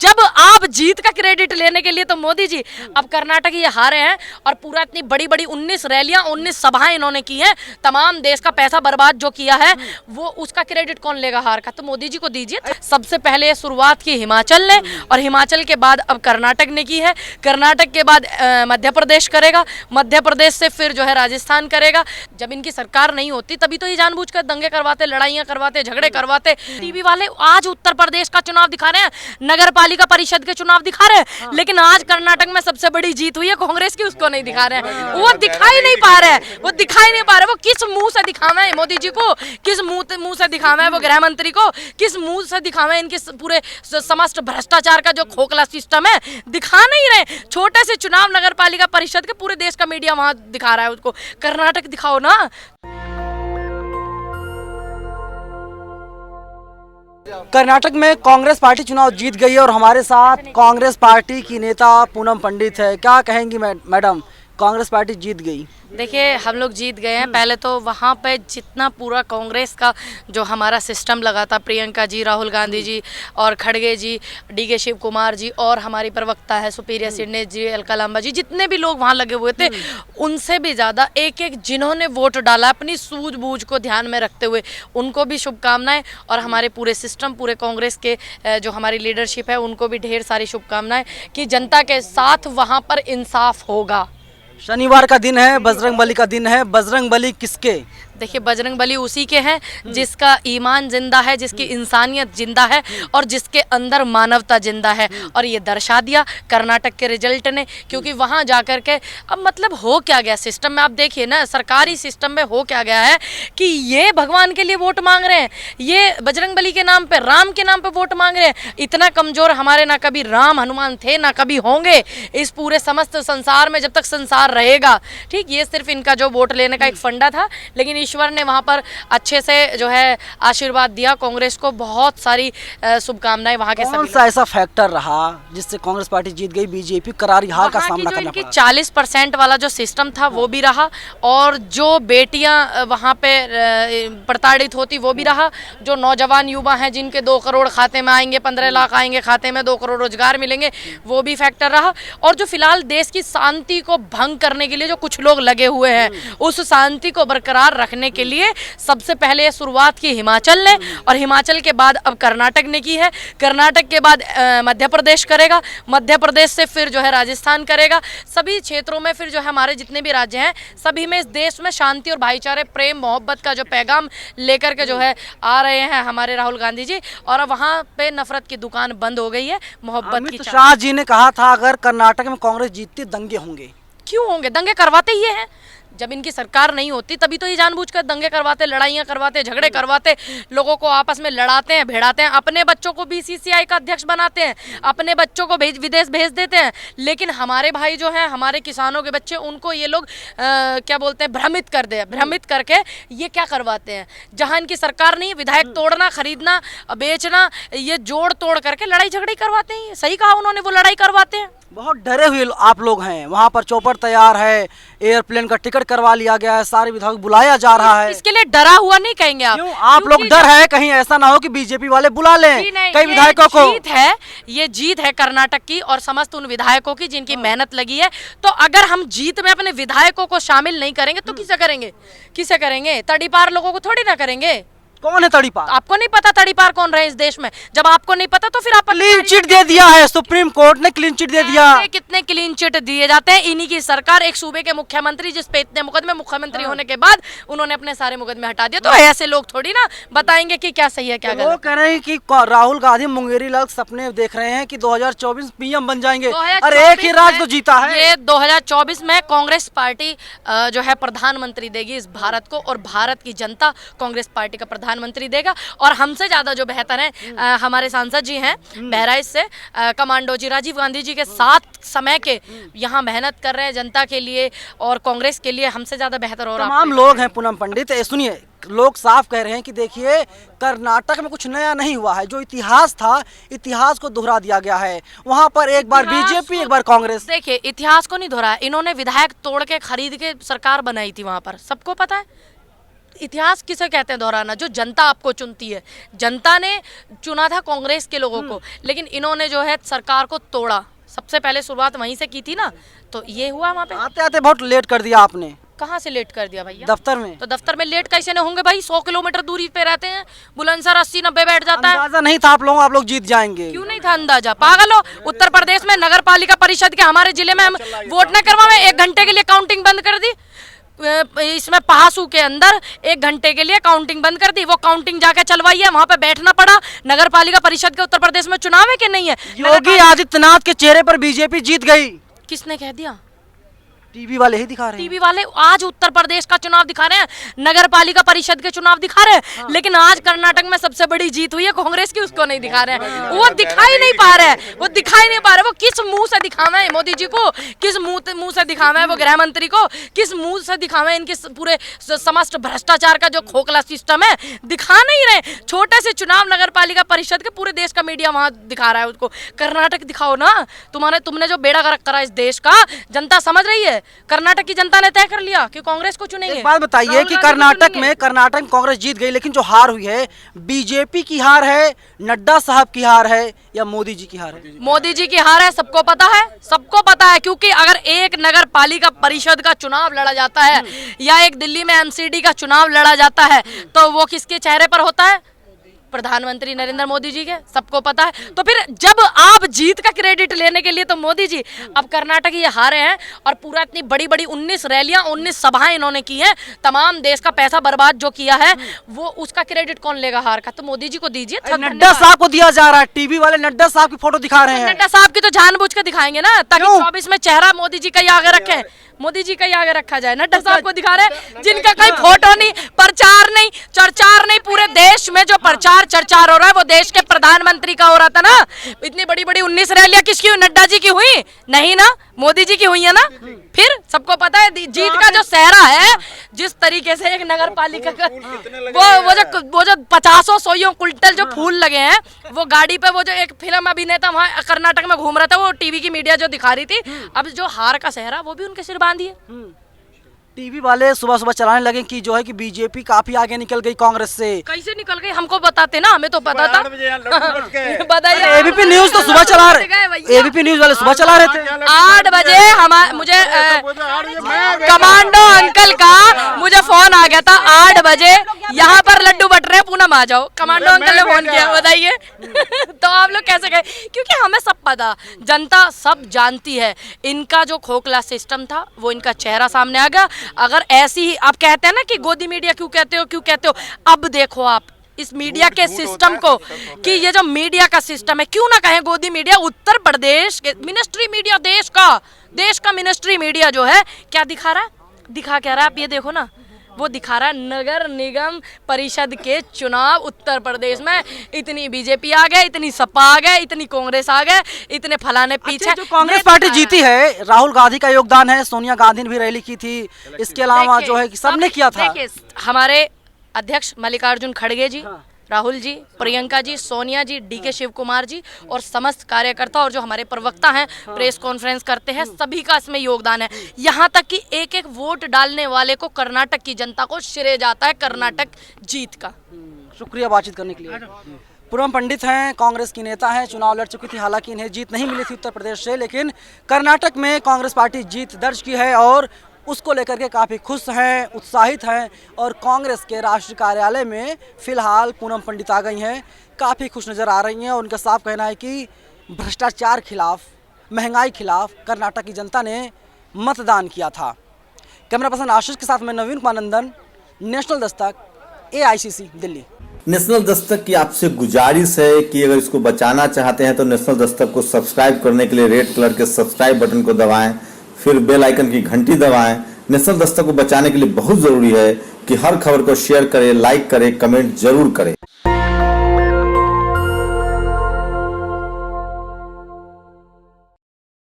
जब आप जीत का क्रेडिट लेने के लिए तो मोदी जी, अब कर्नाटक ये हारे हैं और पूरा इतनी बड़ी बड़ी 19 रैलियां 19 सभाएं इन्होंने की हैं, तमाम देश का पैसा बर्बाद जो किया है वो उसका क्रेडिट कौन लेगा हार का? तो मोदी जी को दीजिए। सबसे पहले शुरुआत की हिमाचल ने और हिमाचल के बाद अब कर्नाटक ने की है, कर्नाटक के बाद मध्य प्रदेश करेगा, मध्य प्रदेश से फिर जो है राजस्थान करेगा। जब इनकी सरकार नहीं होती तभी तो ये जानबूझकर दंगे करवाते, लड़ाइयां करवाते, झगड़े करवाते। टीवी वाले आज उत्तर प्रदेश का चुनाव दिखा रहे हैं, नगर पालिका परिषद के चुनाव दिखा रहे हैं, लेकिन आज कर्नाटक में सबसे बड़ी जीत हुई है कांग्रेस की, उसको नहीं दिखा रहे हैं। वो दिखाई नहीं पा रहे हैं, वो दिखाई नहीं पा रहे। वो किस मुंह से दिखावे है मोदी जी को, किस मुंह से दिखावे है वो गृह मंत्री को, किस मुंह से दिखावे इनके पूरे समस्त भ्रष्टाचार का जो खोखला सिस्टम है, दिखा नहीं रहे। छोटे से चुनाव नगर पालिका परिषद के पूरे देश का मीडिया वहां दिखा रहा है उसको, कर्नाटक दिखाओ ना। कर्नाटक में कांग्रेस पार्टी चुनाव जीत गई है और हमारे साथ कांग्रेस पार्टी की नेता पूनम पंडित है। क्या कहेंगी मैडम, कांग्रेस पार्टी जीत गई? देखिए, हम लोग जीत गए हैं। पहले तो वहाँ पे जितना पूरा कांग्रेस का जो हमारा सिस्टम लगा था, प्रियंका जी, राहुल गांधी जी और खड़गे जी, डीके शिव कुमार जी और हमारी प्रवक्ता है सुप्रिया सिन्हा जी, अलका लांबा जी, जितने भी लोग वहाँ लगे हुए थे, उनसे भी ज़्यादा एक एक जिन्होंने वोट डाला अपनी सूझबूझ को ध्यान में रखते हुए, उनको भी शुभकामनाएं। और हमारे पूरे सिस्टम, पूरे कांग्रेस के जो हमारी लीडरशिप है, उनको भी ढेर सारी शुभकामनाएं कि जनता के साथ वहाँ पर इंसाफ होगा। शनिवार का दिन है, बजरंग बली का दिन है। बजरंग बली किसके? देखिए, बजरंग बली उसी के हैं जिसका ईमान जिंदा है, जिसकी इंसानियत जिंदा है और जिसके अंदर मानवता जिंदा है। और ये दर्शा दिया कर्नाटक के रिजल्ट ने, क्योंकि वहाँ जाकर के अब मतलब हो क्या गया सिस्टम में, आप देखिए ना, सरकारी सिस्टम में हो क्या गया है कि ये भगवान के लिए वोट मांग रहे हैं, ये बजरंग बली के नाम पे, राम के नाम पे वोट मांग रहे हैं। इतना कमजोर हमारे ना कभी राम हनुमान थे, ना कभी होंगे इस पूरे समस्त संसार में जब तक संसार रहेगा। ठीक, ये सिर्फ इनका जो वोट लेने का एक फंडा था, लेकिन ईश्वर ने वहां पर अच्छे से जो है आशीर्वाद दिया कांग्रेस को। बहुत सारी शुभकामनाएं वहां के। कौन सा ऐसा फैक्टर रहा जिससे कांग्रेस पार्टी जीत गई, बीजेपी करारी हार का सामना करना पड़ा? 40% वाला जो सिस्टम था वो भी रहा, और जो बेटियां वहां पे प्रताड़ित होती वो भी रहा, जो नौजवान युवा हैं जिनके 2 करोड़ खाते में आएंगे, 15 लाख आएंगे खाते में, 2 करोड़ रोजगार मिलेंगे, वो भी फैक्टर रहा। और जो फिलहाल देश की शांति को भंग करने के लिए जो कुछ लोग लगे हुए हैं, उस शांति को बरकरार रखने के लिए सबसे पहले शुरुआत की हिमाचल ने और हिमाचल के बाद अब कर्नाटक ने की है, कर्नाटक के बाद मध्य प्रदेश करेगा, मध्य प्रदेश से फिर जो है राजस्थान करेगा। सभी क्षेत्रों में फिर जो है हमारे जितने भी राज्य हैं, सभी में इस देश में शांति और भाईचारे, प्रेम मोहब्बत का जो पैगाम लेकर के जो है आ रहे हैं हमारे राहुल गांधी जी। और वहाँ पे नफरत की दुकान बंद हो गई है, मोहब्बत की। अमित शाह जी ने कहा था अगर कर्नाटक में कांग्रेस जीतती दंगे होंगे। क्यों होंगे? दंगे करवाते ही हैं। जब इनकी सरकार नहीं होती तभी तो ये जानबूझकर दंगे करवाते, लड़ाइयां करवाते, झगड़े करवाते, लोगों को आपस में लड़ाते हैं, भिड़ाते हैं, अपने बच्चों को बीसीसीआई का अध्यक्ष बनाते हैं, अपने बच्चों को विदेश भेज देते हैं। लेकिन हमारे भाई जो हैं, हमारे किसानों के बच्चे, उनको ये लोग क्या बोलते हैं, भ्रमित कर दे, भ्रमित करके ये क्या करवाते हैं। जहाँ इनकी सरकार नहीं, विधायक तोड़ना, खरीदना, बेचना, ये जोड़ तोड़ करके लड़ाई झगड़ी करवाते हैं। सही कहा उन्होंने, वो लड़ाई करवाते हैं। बहुत डरे हुए आप लोग हैं, वहाँ पर चौपर तैयार है, एयरप्लेन का टिकट करवा लिया गया है, सारे विधायक बुलाया जा रहा है। इसके लिए डरा हुआ नहीं कहेंगे आप? क्यों आप लोग डर है कहीं ऐसा ना हो कि बीजेपी वाले बुला लें कई विधायकों को? जीत है, ये जीत है कर्नाटक की और समस्त उन विधायकों की जिनकी मेहनत लगी है। तो अगर हम जीत में अपने विधायकों को शामिल नहीं करेंगे तो किसे करेंगे? किसे करेंगे? तड़ीपार लोगों को थोड़ी ना करेंगे। कौन है तड़ीपार? आपको नहीं पता तड़ीपार कौन रहे इस देश में? जब आपको नहीं पता तो फिर आप क्लीन चिट दे दिया है, सुप्रीम कोर्ट ने क्लीन चिट दे दिया। कितने क्लीन चिट दिए जाते हैं? इन्हीं की सरकार, एक सूबे के मुख्यमंत्री जिस पे इतने मुकदमे, मुख्यमंत्री होने के बाद उन्होंने अपने सारे मुकदमे हटा दिए। तो ऐसे लोग थोड़ी ना बताएंगे कि क्या सही है क्या गलत। वो कह रहे हैं कि राहुल गांधी मुंगेरी लाल सपने देख रहे हैं कि 2024 पीएम बन जाएंगे। अरे एक ही राज तो जीता है। ये 2024 में कांग्रेस पार्टी जो है प्रधानमंत्री देगी इस भारत को, और भारत की जनता कांग्रेस पार्टी का प्रधानमंत्री देगा। और हमसे ज्यादा जो बेहतर है हमारे सांसद जी हैं बहराइच से, कमांडो जी, राजीव गांधी जी के साथ समय के यहाँ मेहनत कर रहे हैं जनता के लिए और कांग्रेस के लिए, हमसे ज्यादा बेहतर और तमाम लोग हैं। पूनम पंडित, सुनिए, लोग साफ कह रहे हैं कि देखिए कर्नाटक में कुछ नया नहीं हुआ है, जो इतिहास था इतिहास को दोहरा दिया गया है। वहाँ पर एक बार बीजेपी, एक बार कांग्रेस। देखिए, इतिहास को नहीं दोहराया, इन्होंने विधायक तोड़ के खरीद के सरकार बनाई थी वहाँ पर, सबको पता है। इतिहास किसे कहते हैं दोहराना? जो जनता आपको चुनती है। जनता ने चुना था कांग्रेस के लोगों को, लेकिन इन्होंने जो है सरकार को तोड़ा। सबसे पहले शुरुआत वहीं से की थी ना, तो ये हुआ वहाँ पे। आते आते बहुत लेट कर दिया आपने। कहाँ से लेट कर दिया भैया? दफ्तर में। तो दफ्तर में लेट कैसे नहीं होंगे भाई? 100 किलोमीटर दूरी पे रहते हैं, बुलंदशहर 80-90 बैठ जाता है। अंदाजा नहीं था आप लोग जीत जाएंगे। क्यों नहीं था अंदाजा? पागल हो? उत्तर प्रदेश में नगर पालिका परिषद के हमारे जिले में हम वोट न करवाए, 1 घंटे के लिए काउंटिंग बंद कर दी। इसमें पहासू के अंदर 1 घंटे के लिए काउंटिंग बंद कर दी। वो काउंटिंग जाके चलवाई है, वहां पे बैठना पड़ा। नगर पालिका परिषद के उत्तर प्रदेश में चुनाव है कि नहीं है? योगी आदित्यनाथ के चेहरे पर बीजेपी जीत गई। किसने कह दिया? टीवी वाले ही दिखा रहे हैं। टीवी वाले आज उत्तर प्रदेश का चुनाव दिखा रहे हैं, नगर पालिका परिषद के चुनाव दिखा रहे हैं। हाँ। लेकिन आज कर्नाटक में सबसे बड़ी जीत हुई है कांग्रेस की, उसको नहीं दिखा रहे हैं। वो दिखाई नहीं पा रहे हैं, वो दिखाई नहीं पा रहे। वो किस मुंह से दिखावे मोदी जी को? किस मुंह से दिखावे वो गृह मंत्री को? किस मुंह से दिखावे इनके पूरे समस्त भ्रष्टाचार का जो खोखला सिस्टम है? दिखा नहीं रहे। छोटे से चुनाव नगर पालिका परिषद के पूरे देश का मीडिया वहां दिखा रहा है उसको। कर्नाटक दिखाओ ना। तुमने जो बेड़ा गर्क करा इस देश का, जनता समझ रही है। कर्नाटक की जनता ने तय कर लिया कि कांग्रेस को चुनेंगे। एक बात बताइए कि कर्नाटक में कांग्रेस जीत गई, लेकिन जो हार हुई है बीजेपी की हार है, नड्डा साहब की हार है, या मोदी जी की हार है? मोदी जी की हार है, सबको पता है। सबको पता है, क्योंकि अगर एक नगर पालिका परिषद का चुनाव लड़ा जाता है या एक दिल्ली में एमसीडी का चुनाव लड़ा जाता है, तो वो किसके चेहरे पर होता है? प्रधानमंत्री नरेंद्र मोदी जी के। सबको पता है। तो फिर जब आप जीत का क्रेडिट लेने के लिए तो मोदी जी, अब कर्नाटक ये हारे हैं और पूरा इतनी बड़ी बड़ी 19 रैलियां 19 सभाएं इन्होंने की हैं, तमाम देश का पैसा बर्बाद जो किया है, वो उसका क्रेडिट कौन लेगा हार का? तो मोदी जी को दीजिए। नड्डा साहब को दिया जा रहा है। टीवी वाले नड्डा साहब की फोटो दिखा रहे हैं। नड्डा साहब की तो जानबूझ के दिखाएंगे ना, ताकि 24 में चेहरा मोदी जी का ही आगे रखें। मोदी जी का ही आगे रखा जाए। नड्डा साहब को दिखा रहे जिनका कोई फोटो नहीं, प्रचार नहीं, चर्चार नहीं। पूरे देश में जो प्रचार चर्चार हो रहा है वो देश के प्रधानमंत्री का हो रहा था ना। इतनी बड़ी बड़ी 19 रैलियां किसकी हुई? नड्डा जी की हुई नहीं ना, मोदी जी की हुई है ना। फिर सबको पता है जीत का जो सहरा है, जिस तरीके से एक नगर पालिका का वो जो 50-100 कुंटल जो फूल लगे हैं, वो गाड़ी पे वो जो एक फिल्म अभिनेता वहाँ कर्नाटक में घूम रहा था, वो टीवी की मीडिया जो दिखा रही थी, अब जो हार का सहरा वो भी उनके सिर बांधिए। टीवी वाले सुबह सुबह चलाने लगे कि जो है कि बीजेपी काफी आगे निकल गई कांग्रेस से। कैसे निकल गई? हमको बताते ना, हमें तो पता था। बताइए। एबीपी न्यूज तो सुबह चला रहे, एबीपी न्यूज वाले सुबह चला रहे थे। 8 बजे मुझे कमांडो अंकल का मुझे फोन आ गया था। 8 बजे यहाँ पर लड्डू बट रहे, पूनम आ जाओ। कमांडो अंकल ने फोन किया, बताइए। तो आप लोग कैसे गए? क्योंकि हमें सब पता, जनता सब जानती है। इनका जो खोखला सिस्टम था वो इनका चेहरा सामने आ गया। अगर ऐसी ही आप कहते हैं ना कि गोदी मीडिया क्यों कहते हो, अब देखो आप इस मीडिया के सिस्टम को, कि ये जो मीडिया का सिस्टम है, क्यों ना कहें गोदी मीडिया। उत्तर प्रदेश के मिनिस्ट्री मीडिया, देश का मिनिस्ट्री मीडिया जो है क्या दिखा रहा है? दिखा क्या रहा है? आप ये देखो ना, वो दिखा रहा है नगर निगम परिषद के चुनाव उत्तर प्रदेश में इतनी बीजेपी आ गए, इतनी सपा आ गए, इतनी कांग्रेस आ गए, इतने फलाने पीछे। जो कांग्रेस पार्टी जीती है, राहुल गांधी का योगदान है, सोनिया गांधी ने भी रैली की थी, इसके अलावा जो है कि सबने किया था। हमारे अध्यक्ष मल्लिकार्जुन खड़गे जी, राहुल जी, प्रियंका जी, सोनिया जी, डीके शिव कुमार जी और समस्त कार्यकर्ता और जो हमारे प्रवक्ता हैं, प्रेस कॉन्फ्रेंस करते हैं, सभी का इसमें योगदान है। यहाँ तक कि एक एक वोट डालने वाले को कर्नाटक की जनता को श्रेय जाता है कर्नाटक जीत का। शुक्रिया बातचीत करने के लिए। पूनम पंडित हैं, कांग्रेस की नेता हैं, चुनाव लड़ चुकी थी, हालांकि इन्हें जीत नहीं मिली थी उत्तर प्रदेश से, लेकिन कर्नाटक में कांग्रेस पार्टी जीत दर्ज की है और उसको लेकर के काफ़ी खुश हैं, उत्साहित हैं। और कांग्रेस के राष्ट्रीय कार्यालय में फिलहाल पूनम पंडित आ गई हैं, काफ़ी खुश नज़र आ रही हैं। और उनका साफ कहना है कि भ्रष्टाचार खिलाफ, महंगाई खिलाफ कर्नाटक की जनता ने मतदान किया था। कैमरा पर्सन आशीष के साथ मैं नवीन कुमार नंदन, national Dastak, AICC Delhi. National Dastak की आपसे गुजारिश है कि अगर इसको बचाना चाहते हैं तो नेशनल दस्तक को सब्सक्राइब करने के लिए रेड कलर के सब्सक्राइब बटन को दबाएं, फिर बेल आइकन की घंटी दबाएं। नेशनल दस्तक को बचाने के लिए बहुत जरूरी है कि हर खबर को शेयर करें, लाइक करें, कमेंट जरूर करें।